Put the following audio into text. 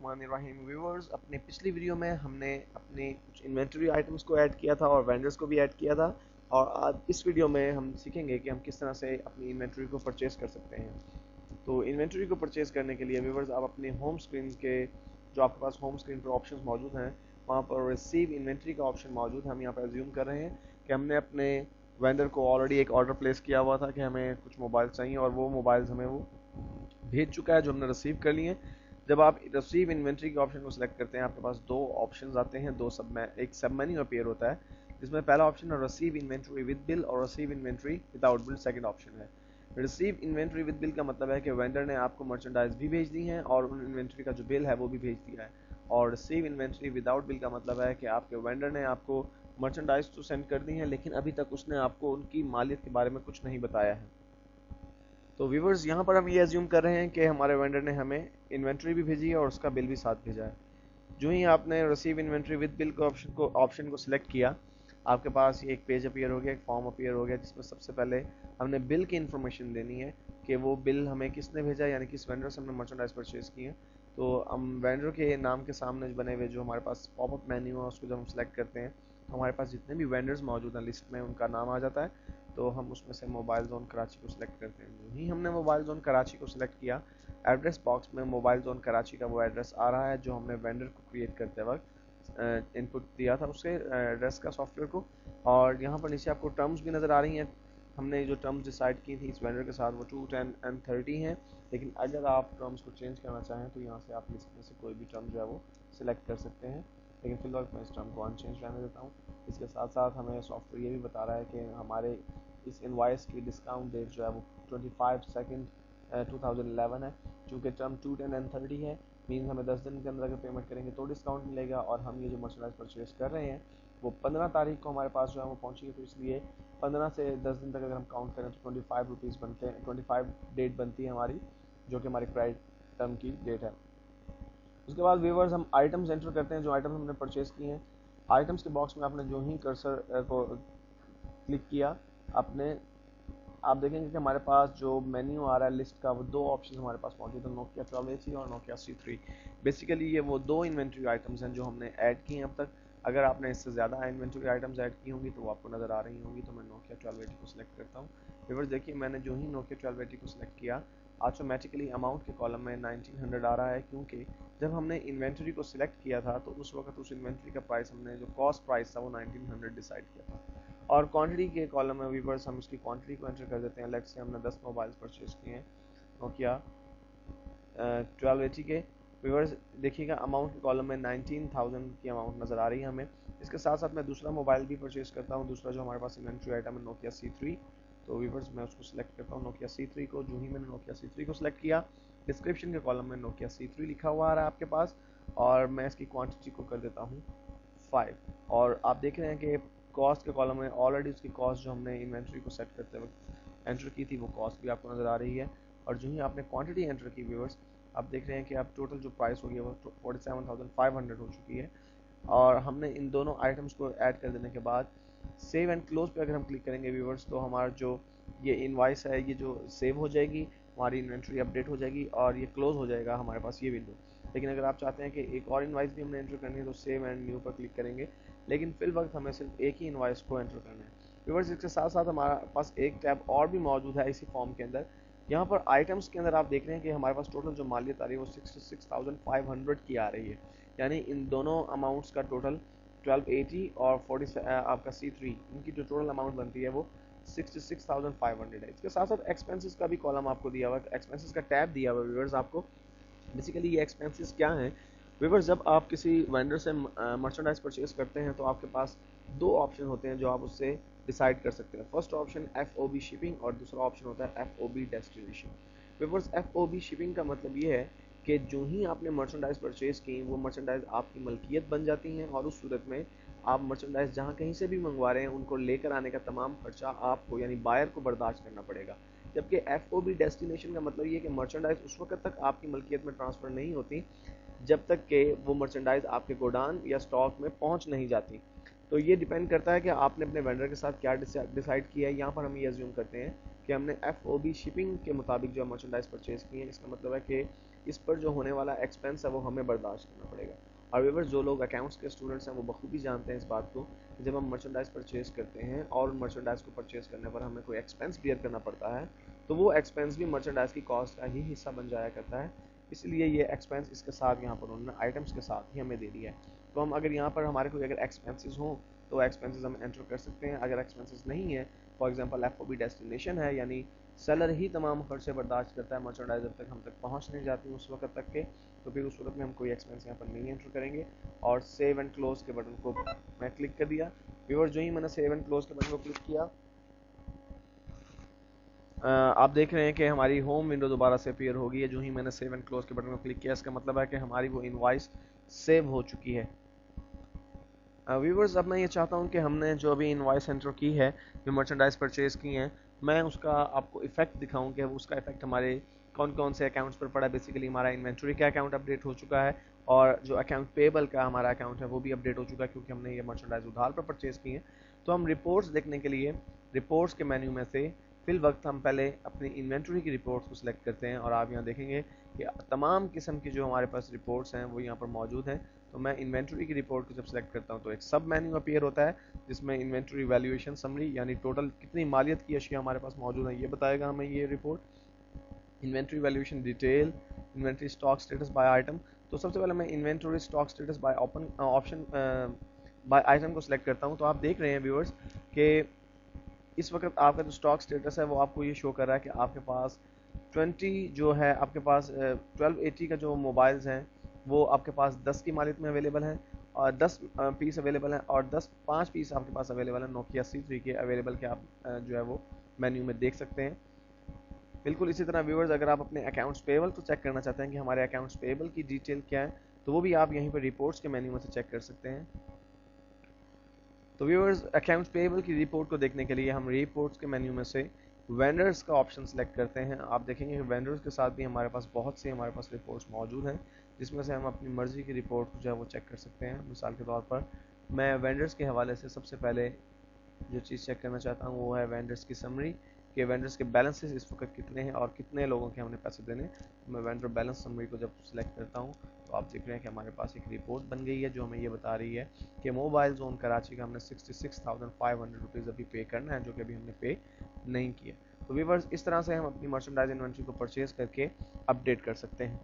बिस्मिल्लाहिर्रहमानिर्रहीम। व्यूअर्स, अपने पिछली वीडियो में हमने अपने कुछ इन्वेंटरी आइटम्स को ऐड किया था और वेंडर्स को भी ऐड किया था, और आज इस वीडियो में हम सीखेंगे कि हम किस तरह से अपनी इन्वेंटरी को परचेज कर सकते हैं। तो इन्वेंटरी को परचेज करने के लिए व्यूअर्स, आप अपने होम स्क्रीन के जो आपके पास होम स्क्रीन पर ऑप्शंस मौजूद हैं, वहाँ पर रिसीव इन्वेंटरी का ऑप्शन मौजूद है। हम यहाँ पर एज्यूम कर रहे हैं कि हमने अपने वेंडर को ऑलरेडी एक ऑर्डर प्लेस किया हुआ था कि हमें कुछ मोबाइल चाहिए, और वो मोबाइल्स हमें वो भेज चुका है जो हमने रिसीव कर लिए। जब आप रिसीव इन्वेंटरी के ऑप्शन को सिलेक्ट करते हैं, आपके पास दो ऑप्शंस आते हैं, एक सब मेन्यू अपीयर होता है, जिसमें पहला ऑप्शन है रिसीव इन्वेंटरी विद बिल और receive inventory without bill second option है। रिसीव इन्वेंटरी विद बिल का मतलब है कि वेंडर ने आपको मर्चेंडाइज भी भेज दी है और उन इन्वेंटरी का जो बिल है वो भी भेज दिया है। और रिसीव इन्वेंटरी विदाउट बिल का मतलब है कि आपके वेंडर ने आपको मर्चेंडाइज तो सेंड कर दी है, लेकिन अभी तक उसने आपको उनकी मालियत के बारे में कुछ नहीं बताया है। तो व्यूवर्स, यहाँ पर हम ये एज्यूम कर रहे हैं कि हमारे वेंडर ने हमें इन्वेंट्री भी भेजी है और उसका बिल भी साथ भेजा है। जो ही आपने रिसीव इन्वेंट्री विद बिल के ऑप्शन को सिलेक्ट किया, आपके पास ये एक पेज अपीयर हो गया, एक फॉर्म अपीयर हो गया, जिसमें सबसे पहले हमने बिल की इन्फॉर्मेशन देनी है कि वो बिल हमें किसने भेजा, यानी किस वेंडर से हमने मर्चेंडाइज परचेज की है। तो हम वेंडर के नाम के सामने बने हुए जो हमारे पास पॉपअप मेन्यू है, उसको जब हम सिलेक्ट करते हैं तो हमारे पास जितने भी वेंडर्स मौजूद हैं लिस्ट में, उनका नाम आ जाता है। तो हम उसमें से मोबाइल जोन कराची को सिलेक्ट करते हैं। जो ही हमने मोबाइल जोन कराची को सिलेक्ट किया, एड्रेस बॉक्स में मोबाइल जोन कराची का वो एड्रेस आ रहा है जो हमने वेंडर को क्रिएट करते वक्त इनपुट दिया था उसके एड्रेस का सॉफ्टवेयर को। और यहाँ पर नीचे आपको टर्म्स भी नज़र आ रही हैं। हमने जो टर्म्स डिसाइड की थी इस वेंडर के साथ, वो 2, 10 एंड 30 हैं। लेकिन अगर आप टर्म्स को चेंज करना चाहें तो यहाँ से आप लिस्ट में से कोई भी टर्म जो है वो सिलेक्ट कर सकते हैं, लेकिन फिलहाल मैं इस टर्म को अनचेंज रहने देता हूँ। इसके साथ साथ हमें सॉफ्टवेयर ये भी बता रहा है कि हमारे इस इनवाइस की डिस्काउंट डेट जो है वो 25 सेकेंड 2011 है। चूँकि टर्म 2, 10 एंड 30 है, मीन्स हमें 10 दिन के अंदर अगर पेमेंट करेंगे तो डिस्काउंट मिलेगा, और हम ये जो मर्चेंडाइज परचेज कर रहे हैं वो 15 तारीख को हमारे पास जो है वो पहुँची, तो इसलिए 15 से 10 दिन तक अगर हम काउंट करें तो 25 रुपीज़ बनते हैं, 25 डेट बनती है हमारी, जो कि हमारी क्रेडिट टर्म की डेट है। उसके बाद व्यूवर्स, हम आइटम्स एंटर करते हैं, जो आइटम्स हमने परचेज किए हैं। आइटम्स के बॉक्स में आपने जो ही कर्सर को क्लिक किया, आपने आप देखेंगे कि हमारे पास जो मेन्यू आ रहा है लिस्ट का, वो दो ऑप्शन हमारे पास मौजूद है, नोकिया 1280 और नोकिया C3। बेसिकली ये वो दो इन्वेंट्री आइटम्स हैं जो हमने ऐड किए हैं अब तक। अगर आपने इससे ज़्यादा इन्वेंट्री आइटम्स ऐड की होंगी तो वो आपको नज़र आ रही होंगी। तो मैं नोकिया 1280 को सिलेक्ट करता हूँ। व्यूअर्स देखिए, मैंने जो ही नोकिया 1280 को सिलेक्ट किया, ऑटोमेटिकली अमाउंट के कॉलम में 1900 आ रहा है, क्योंकि जब हमने इन्वेंट्री को सिलेक्ट किया था तो उस वक्त उस इन्वेंट्री का प्राइस, हमने जो कॉस्ट प्राइस था वो 1900 डिसाइड किया था। और क्वांटिटी के कॉलम में व्यूवर्स, हम उसकी क्वांटिटी को एंटर कर देते हैं। लेट्स से हमने 10 मोबाइल्स परचेज किए हैं नोकिया 1280 के। व्यूवर्स देखिएगा, अमाउंट के कॉलम में 19,000 की अमाउंट नज़र आ रही है हमें। इसके साथ साथ मैं दूसरा मोबाइल भी परचेज करता हूँ, दूसरा जो हमारे पास इन्वेंट्री आइटम है नोकिया C3। तो व्यूवर्स, मैं उसको सिलेक्ट करता हूँ नोकिया C3 को। जो ही मैंने नोकिया C3 को सिलेक्ट किया, डिस्क्रिप्शन के कॉलम में नोकिया C3 लिखा हुआ आ रहा है आपके पास, और मैं इसकी क्वांटिटी को कर देता हूँ 5। और आप देख रहे हैं कि कॉस्ट के कॉलम में ऑलरेडी उसकी कॉस्ट जो हमने इन्वेंट्री को सेट करते वक्त एंटर की थी, वो कॉस्ट भी आपको नज़र आ रही है। और जो ही आपने क्वांटिटी एंटर की व्यूअर्स, आप देख रहे हैं कि अब टोटल जो प्राइस हो गया वो 47,500 हो चुकी है। और हमने इन दोनों आइटम्स को ऐड कर देने के बाद सेव एंड क्लोज पे अगर हम क्लिक करेंगे व्यूअर्स, तो हमारा जो ये इनवाइस है ये जो सेव हो जाएगी, हमारी इन्वेंट्री अपडेट हो जाएगी और ये क्लोज हो जाएगा हमारे पास ये विंडो। लेकिन अगर आप चाहते हैं कि एक और इनवाइस भी हमने एंटर करनी है तो सेव एंड न्यू पर क्लिक करेंगे, लेकिन फिल वक्त हमें सिर्फ एक ही इनवाइस को एंटर करना है। व्यूअर्स, इसके साथ साथ हमारे पास एक टैब और भी मौजूद है इसी फॉर्म के अंदर। यहाँ पर आइटम्स के अंदर आप देख रहे हैं कि हमारे पास टोटल जो मालियत आ रही है वो 66,500 की आ रही है, यानी इन दोनों अमाउंट्स का टोटल 1280 और 40 आपका C3, इनकी जो टोटल अमाउंट बनती है वो 66,500 है। इसके साथ साथ एक्सपेंसेस का भी कॉलम आपको दिया हुआ है, एक्सपेंसेस का टैब दिया हुआ है व्यूअर्स आपको। बेसिकली ये एक्सपेंसेस क्या हैं व्यूअर्स, जब आप किसी वेंडर से मर्चेंडाइज परचेज करते हैं तो आपके पास दो ऑप्शन होते हैं जो आप उससे डिसाइड कर सकते हैं। फर्स्ट ऑप्शन FOB शिपिंग और दूसरा ऑप्शन होता है FOB destination. Viewers, FOB shipping का मतलब ये है कि जो ही आपने मर्चेंडाइज परचेज की, वो मर्चेंडाइज आपकी मलकियत बन जाती हैं, और उस सूरत में आप मर्चेंडाइज जहाँ कहीं से भी मंगवा रहे हैं उनको लेकर आने का तमाम खर्चा आपको यानी बायर को बर्दाश्त करना पड़ेगा। जबकि FOB डेस्टिनेशन का मतलब ये है कि मर्चेंडाइज उस वक्त तक आपकी मलकियत में ट्रांसफ़र नहीं होती जब तक कि वो मर्चेंडाइज आपके गोडान या स्टॉक में पहुंच नहीं जाती। तो ये डिपेंड करता है कि आपने अपने वेंडर के साथ क्या डिसाइड किया है। यहाँ पर हम ये अज्यूम करते हैं कि हमने FOB शिपिंग के मुताबिक जो मर्चेंडाइज परचेज की है, इसका मतलब है कि इस पर जो होने वाला एक्सपेंस है वो हमें बर्दाश्त करना पड़ेगा। और व्यूअर्स, जो लोग अकाउंट्स के स्टूडेंट्स हैं वो बखूबी जानते हैं इस बात को कि जब हम मर्चेंडाइज परचेज करते हैं और मर्चेंडाइज को परचेज करने पर हमें कोई एक्सपेंस बियर करना पड़ता है, तो वो एक्सपेंस भी मर्चेंडाइज की कॉस्ट का ही हिस्सा बन जाया करता है। इसलिए ये एक्सपेंस इसके साथ यहाँ पर उन्होंने आइटम्स के साथ ही हमें दे दिया है। तो हम अगर यहाँ पर हमारे कोई अगर एक्सपेंसेस हों तो एक्सपेंसेस हम एंटर कर सकते हैं। अगर एक्सपेंसेस नहीं है, फॉर एग्जांपल एफओबी डेस्टिनेशन है, यानी सेलर ही तमाम खर्चे बर्दाश्त करता है, मर्चेंडाइज जब तक हम तक पहुँच नहीं जाती उस वक्त तक के, तो फिर उस वक्त में हम कोई एक्सपेंस यहाँ पर नहीं एंटर करेंगे। और सेव एंड क्लोज के बटन को मैं क्लिक कर दिया। व्यूअर, जो ही मैंने सेव एंड क्लोज के बटन को क्लिक किया, आप देख रहे हैं कि हमारी होम विंडो दोबारा से अपीयर होगी है। जो ही मैंने सेव एंड क्लोज के बटन को क्लिक किया, इसका मतलब है कि हमारी वो इनवॉइस सेव हो चुकी है। व्यूवर्स, अब मैं ये चाहता हूँ कि हमने जो अभी इनवॉइस एंटर की है, जो मर्चेंडाइज परचेज की हैं, मैं उसका आपको इफेक्ट दिखाऊं कि उसका इफेक्ट हमारे कौन कौन से अकाउंट्स पर पड़ा। बेसिकली हमारा इन्वेंट्री का अकाउंट अपडेट हो चुका है और जो अकाउंट पेबल का हमारा अकाउंट है वो भी अपडेट हो चुका है, क्योंकि हमने ये मर्चेंडाइज उधार पर परचेज की है। तो हम रिपोर्ट्स देखने के लिए रिपोर्ट्स के मेन्यू में से फिल वक्त हम पहले अपनी इन्वेंट्री की रिपोर्ट्स को सिलेक्ट करते हैं और आप यहाँ देखेंगे कि तमाम किस्म की जो हमारे पास रिपोर्ट्स हैं वो यहाँ पर मौजूद हैं। तो मैं इन्वेंट्री की रिपोर्ट को जब सिलेक्ट करता हूँ तो एक सब मेन्यू अपीयर होता है जिसमें इन्वेंट्री वैल्यूएशन समरी, यानी टोटल कितनी मालियत की अशिया हमारे पास मौजूद है, ये बताएगा हमें ये report. Inventory valuation detail, inventory stock status by item. तो सबसे पहले मैं inventory stock status by option by item को सिलेक्ट करता हूँ। तो आप देख रहे हैं व्यूअर्स कि इस वक्त आपका जो स्टॉक स्टेटस है वो आपको ये शो कर रहा है कि आपके पास 20 जो है, आपके पास 1280 का जो मोबाइल्स हैं वो आपके पास 10 की मालियत में अवेलेबल हैं और 10 पीस अवेलेबल हैं और 5 पीस आपके पास अवेलेबल हैं नोकिया C3 के अवेलेबल के। आप जो है वो मेन्यू में देख सकते हैं। बिल्कुल इसी तरह व्यूअर्स, अगर आप अपने अकाउंट्स पेबल को चेक करना चाहते हैं कि हमारे अकाउंट्स पेबल की डिटेल क्या है, तो वो भी आप यहीं पर रिपोर्ट्स के मेन्यू में से चेक कर सकते हैं। तो व्यूअर्स, अकाउंट्स पेबल की रिपोर्ट को देखने के लिए हम रिपोर्ट्स के मेन्यू में से वेंडर्स का ऑप्शन सेलेक्ट करते हैं। आप देखेंगे कि वेंडर्स के साथ भी हमारे पास बहुत सी हमारे पास रिपोर्ट्स मौजूद हैं, जिसमें से हम अपनी मर्ज़ी की रिपोर्ट जो है वो चेक कर सकते हैं। मिसाल के तौर पर मैं वेंडर्स के हवाले से सबसे पहले जो चीज़ चेक करना चाहता हूँ वो है वेंडर्स की समरी, कि वेंडर्स के बैलेंसेस इस वक्त कितने हैं और कितने लोगों के हमने पैसे देने। तो मैं वेंडर बैलेंस समरी को जब सिलेक्ट करता हूँ तो आप देख रहे हैं कि हमारे पास एक रिपोर्ट बन गई है जो हमें ये बता रही है कि मोबाइल जोन कराची का हमने 66,500 रुपीज़ अभी पे करना है, जो कि अभी हमने पे नहीं किया। तो व्यूअर्स, इस तरह से हम अपनी मर्चेंडाइज इन्वेंट्री को परचेज करके अपडेट कर सकते हैं।